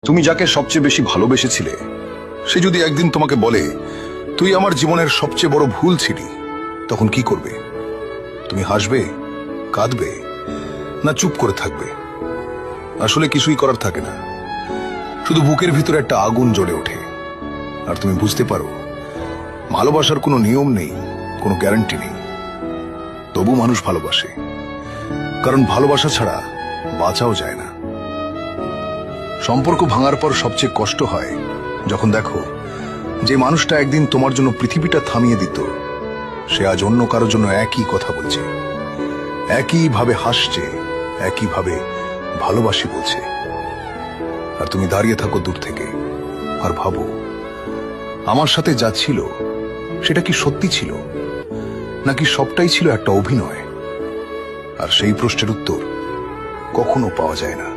তুমি যাকে সবচেয়ে বেশি ভালোবেসেছিলে সে যদি একদিন তোমাকে বলে তুই আমার জীবনের সবচেয়ে বড় ভুল ছিলি, তখন কি করবে? তুমি হাসবে, কাঁদবে, না চুপ করে থাকবে? আসলে কিছুই করার থাকে না, শুধু বুকের ভিতরে একটা আগুন জ্বলে ওঠে। আর তুমি বুঝতে পারো ভালোবাসার কোনো নিয়ম নেই, কোনো গ্যারান্টি নেই। তবু মানুষ ভালোবাসে, কারণ ভালোবাসা ছাড়া বাঁচাও যায় না। সম্পর্ক ভাঙার পর সবচেয়ে কষ্ট হয় যখন দেখো যে মানুষটা একদিন তোমার জন্য পৃথিবীটা থামিয়ে দিত, সে আজ অন্য কারোর জন্য একই কথা বলছে, একইভাবে হাসছে, একইভাবে ভালোবাসি বলছে। আর তুমি দাঁড়িয়ে থাকো দূর থেকে আর ভাবো, আমার সাথে যা ছিল সেটা কি সত্যি ছিল, নাকি সবটাই ছিল একটা অভিনয়? আর সেই প্রশ্নের উত্তর কখনো পাওয়া যায় না।